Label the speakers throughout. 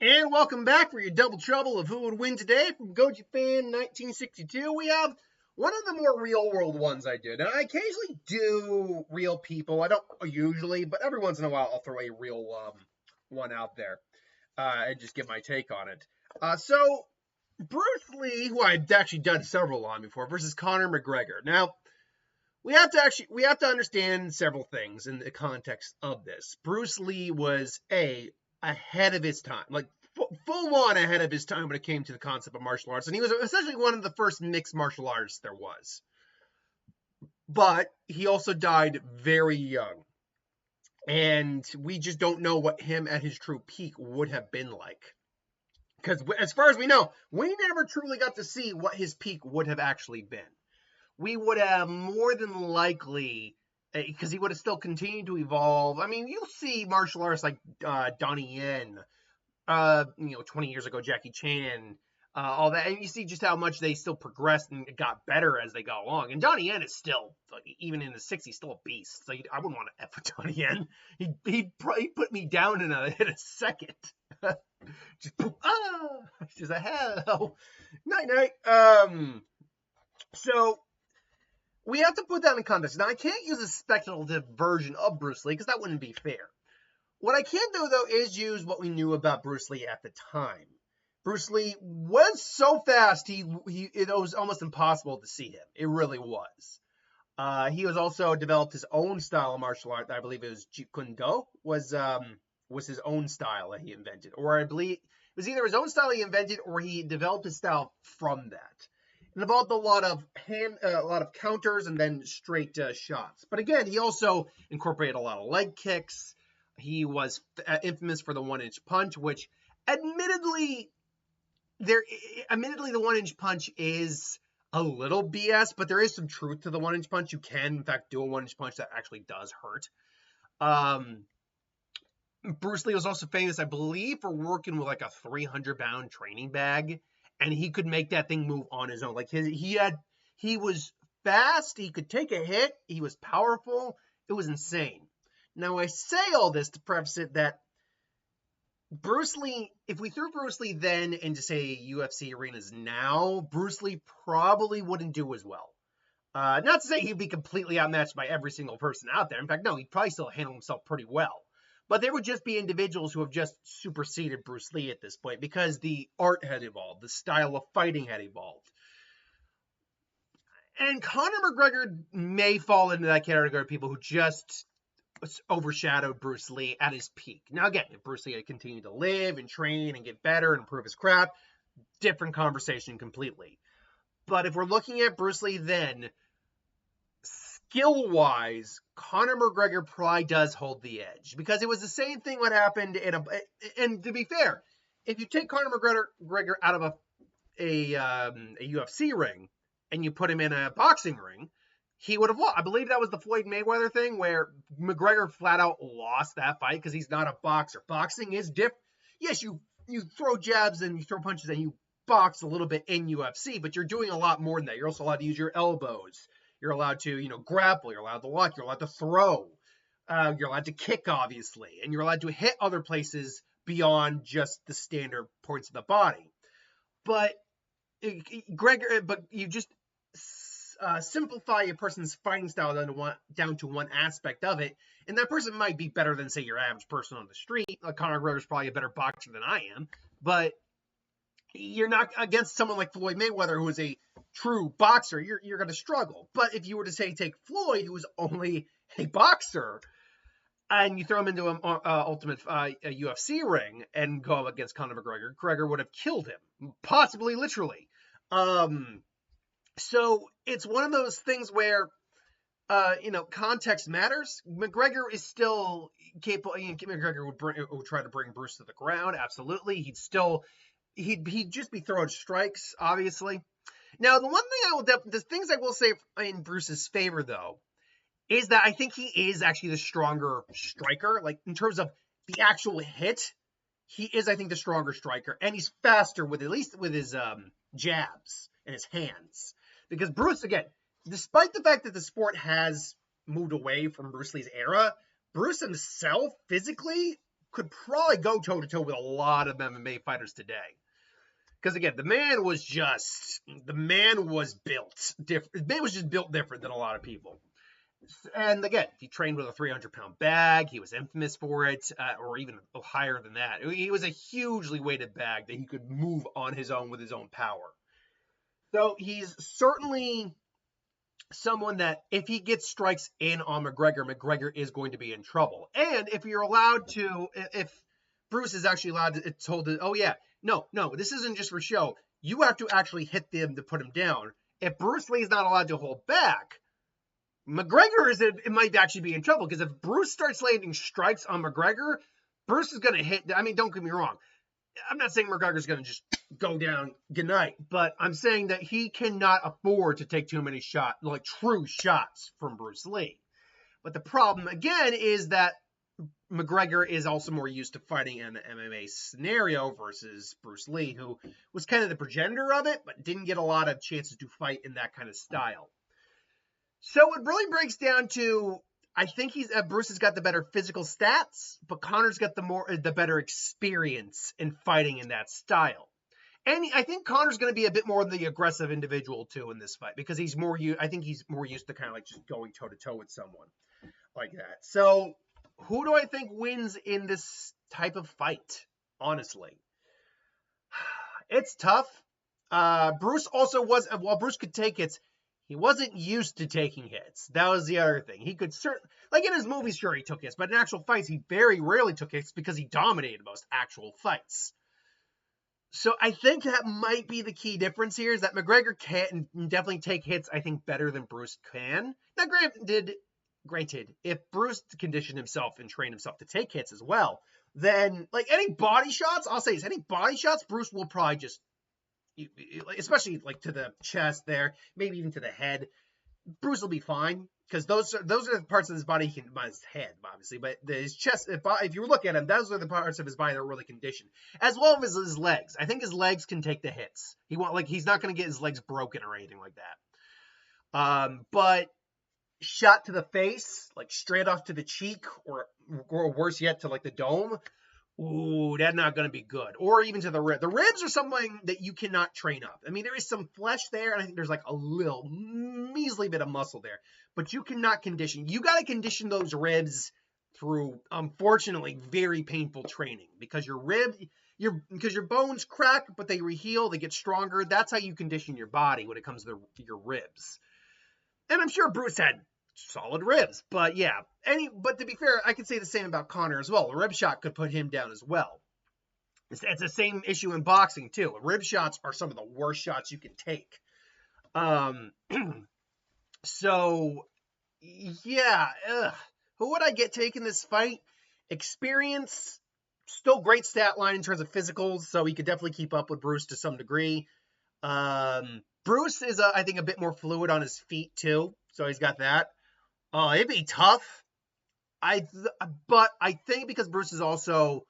Speaker 1: And welcome back for your double trouble of who would win today from Goji Fan 1962. We have one of the more real world ones I did. And I occasionally do real people. I don't usually, but every once in a while I'll throw a real one out there and just give my take on it. So Bruce Lee, who I've actually done several on before, versus Conor McGregor. Now, we have to understand several things in the context of this. Bruce Lee was ahead of his time, like full on ahead of his time when it came to the concept of martial arts, and he was essentially one of the first mixed martial artists there was. But he also died very young, and we just don't know what him at his true peak would have been like. Because as far as we know, we never truly got to see what his peak would have actually been. We would have more than likely, because he would have still continued to evolve. I mean, you'll see martial artists like Donnie Yen, 20 years ago, Jackie Chan, all that, and you see just how much they still progressed and got better as they go along. And Donnie Yen is still, like, even in his 60s, still a beast. So I wouldn't want to F with Donnie Yen. He'd put me down in a second. Just a hell. Night. So we have to put that in context. Now, I can't use a speculative version of Bruce Lee because that wouldn't be fair. What I can do, though, is use what we knew about Bruce Lee at the time. Bruce Lee was so fast, it was almost impossible to see him. It really was. He was also developed his own style of martial art. I believe it was Jeet Kune Do was his own style that he invented. Or I believe it was either his own style he invented or he developed his style from that. It involved a lot of counters and then straight shots. But again, he also incorporated a lot of leg kicks. He was infamous for the one-inch punch, which admittedly the one-inch punch is a little BS, but there is some truth to the one-inch punch. You can, in fact, do a one-inch punch that actually does hurt. Bruce Lee was also famous, I believe, for working with like a 300-pound training bag. And he could make that thing move on his own. Like he was fast. He could take a hit. He was powerful. It was insane. Now I say all this to preface it that Bruce Lee, if we threw Bruce Lee then into say UFC arenas now, Bruce Lee probably wouldn't do as well. Not to say he'd be completely outmatched by every single person out there. In fact, no, he'd probably still handle himself pretty well. But there would just be individuals who have just superseded Bruce Lee at this point because the art had evolved, the style of fighting had evolved. And Conor McGregor may fall into that category of people who just overshadowed Bruce Lee at his peak. Now, again, if Bruce Lee had continued to live and train and get better and improve his craft, different conversation completely. But if we're looking at Bruce Lee then, skill-wise, Conor McGregor probably does hold the edge because it was the same thing what happened and to be fair, if you take Conor McGregor out of a UFC ring and you put him in a boxing ring, he would have lost. I believe that was the Floyd Mayweather thing where McGregor flat out lost that fight because he's not a boxer. Boxing is different. Yes, you throw jabs and you throw punches and you box a little bit in UFC, but you're doing a lot more than that. You're also allowed to use your elbows. You're allowed to, grapple. You're allowed to lock. You're allowed to throw. You're allowed to kick, obviously. And you're allowed to hit other places beyond just the standard points of the body. But you just simplify a person's fighting style down to one aspect of it. And that person might be better than, say, your average person on the street. Like Conor McGregor is probably a better boxer than I am. But you're not against someone like Floyd Mayweather, who is a true boxer. You're going to struggle. But if you were to say take Floyd, who is only a boxer, and you throw him into an ultimate a UFC ring and go up against Conor McGregor, McGregor would have killed him, possibly literally. So it's one of those things where context matters. McGregor is still capable. McGregor would try to bring Bruce to the ground. Absolutely, he'd just be throwing strikes, obviously. Now, the things I will say in Bruce's favor, though, is that I think he is actually the stronger striker. Like, in terms of the actual hit, he is, I think, the stronger striker. And he's faster at least with his jabs and his hands. Because Bruce, again, despite the fact that the sport has moved away from Bruce Lee's era, Bruce himself, physically, could probably go toe-to-toe with a lot of MMA fighters today. Because again, the man was built different. The man was just built different than a lot of people. And again, he trained with a 300-pound bag. He was infamous for it, or even higher than that. He was a hugely weighted bag that he could move on his own with his own power. So he's certainly someone that if he gets strikes in on McGregor, McGregor is going to be in trouble. And if Bruce is actually allowed to, it's told to, oh yeah, no, this isn't just for show. You have to actually hit them to put him down. If Bruce Lee is not allowed to hold back, McGregor it might actually be in trouble, because if Bruce starts landing strikes on McGregor, Bruce is going to hit. I mean, don't get me wrong. I'm not saying McGregor's going to just go down goodnight, but I'm saying that he cannot afford to take too many shots, like true shots from Bruce Lee. But the problem, again, is that McGregor is also more used to fighting in the MMA scenario versus Bruce Lee, who was kind of the progenitor of it, but didn't get a lot of chances to fight in that kind of style. So it really breaks down to, I think Bruce has got the better physical stats, but Conor's got the better experience in fighting in that style. And I think Conor's going to be a bit more the aggressive individual too in this fight, because he's more used to kind of like just going toe to toe with someone like that. So who do I think wins in this type of fight? Honestly, it's tough. Bruce also while Bruce could take hits, he wasn't used to taking hits. That was the other thing. He could like in his movies, sure, he took hits, but in actual fights, he very rarely took hits because he dominated most actual fights. So I think that might be the key difference here, is that McGregor can definitely take hits, I think, better than Bruce can. Now, granted, if Bruce conditioned himself and trained himself to take hits as well, then like any body shots, Bruce will probably just, especially like to the chest there, maybe even to the head, Bruce will be fine, because those are the parts of his body his head, obviously, but his chest, if you look at him, those are the parts of his body that are really conditioned, as well as his legs. I think his legs can take the hits. He's not going to get his legs broken or anything like that. But shot to the face, like straight off to the cheek, or worse yet, to like the dome, ooh, that's not going to be good. Or even to the rib. The ribs are something that you cannot train up. I mean, there is some flesh there, and I think there's like a little measly bit of muscle there, but you cannot condition. You got to condition those ribs through, unfortunately, very painful training, because your bones crack, but they reheal, they get stronger. That's how you condition your body when it comes to your ribs. And I'm sure Bruce had solid ribs, but yeah. But to be fair, I could say the same about Conor as well. A rib shot could put him down as well. It's the same issue in boxing too. Rib shots are some of the worst shots you can take. So yeah, who would I get taking this fight? Experience, still great stat line in terms of physicals, so he could definitely keep up with Bruce to some degree. Bruce is, I think, a bit more fluid on his feet too, so he's got that. It'd be tough. But I think because Bruce is also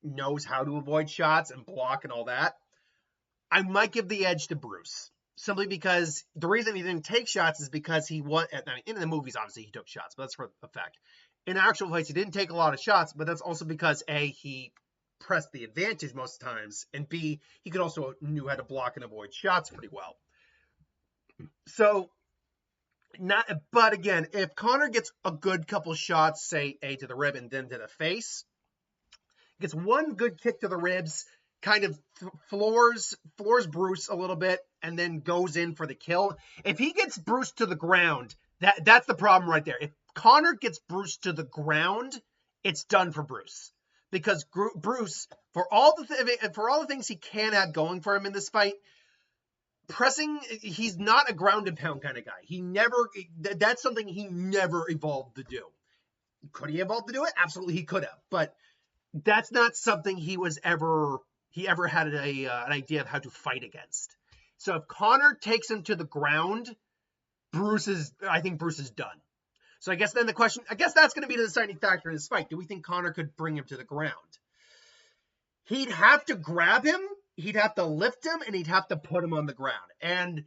Speaker 1: knows how to avoid shots and block and all that, I might give the edge to Bruce. Simply because the reason he didn't take shots is because in the movies, obviously, he took shots, but that's for a fact. In actual fights, he didn't take a lot of shots, but that's also because A, he pressed the advantage most times, and B, he could also knew how to block and avoid shots pretty well. So, but again, if Conor gets a good couple shots, say A to the rib and then to the face, gets one good kick to the ribs, kind of floors Bruce a little bit, and then goes in for the kill. If he gets Bruce to the ground, that's the problem right there. If Conor gets Bruce to the ground, it's done for Bruce. Because Bruce, for all the things he can have going for him in this fight, pressing, he's not a ground and pound kind of guy. That's something he never evolved to do. Could he evolve to do it? Absolutely, he could have. But that's not something he ever had an idea of how to fight against. So if Conor takes him to the ground, I think Bruce is done. So I guess then that's going to be the deciding factor in this fight. Do we think Conor could bring him to the ground? He'd have to grab him, he'd have to lift him, and he'd have to put him on the ground. And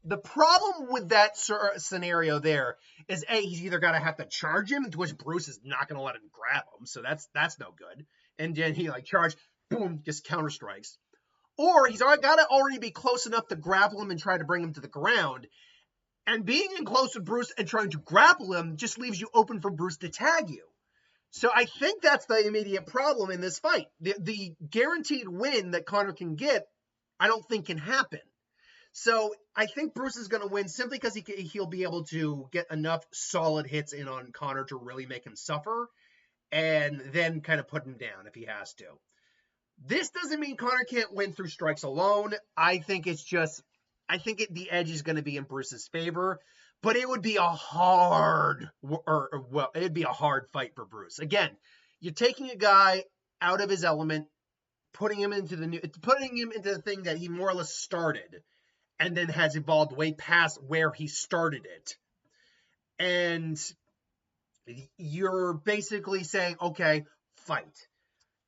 Speaker 1: The problem with that scenario there is he's either got to have to charge him, to which Bruce is not going to let him grab him, so that's no good. And then he like charge, boom, just counter strikes, or he's got to already be close enough to grapple him and try to bring him to the ground. And being in close with Bruce and trying to grapple him just leaves you open for Bruce to tag you. So I think that's the immediate problem in this fight. The guaranteed win that Conor can get, I don't think can happen. So I think Bruce is going to win simply because he'll be able to get enough solid hits in on Conor to really make him suffer, and then kind of put him down if he has to. This doesn't mean Conor can't win through strikes alone. I think the edge is going to be in Bruce's favor, but it would be a hard fight for Bruce. Again, you're taking a guy out of his element, putting him into the thing that he more or less started, and then has evolved way past where he started it. And you're basically saying, okay, fight.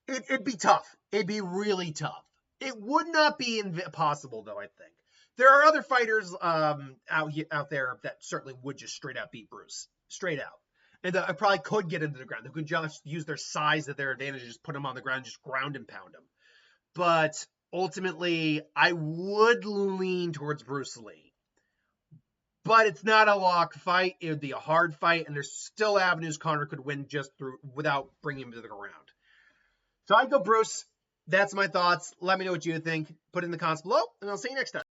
Speaker 1: It'd be tough. It'd be really tough. It would not be impossible, though, I think. There are other fighters out there that certainly would just straight out beat Bruce. Straight out. And I probably could get him to the ground. They could just use their size at their advantage, just put him on the ground, just ground and pound him. But ultimately, I would lean towards Bruce Lee. But it's not a lock fight. It would be a hard fight, and there's still avenues Conor could win just without bringing him to the ground. So I'd go Bruce. That's my thoughts. Let me know what you think. Put it in the comments below, and I'll see you next time.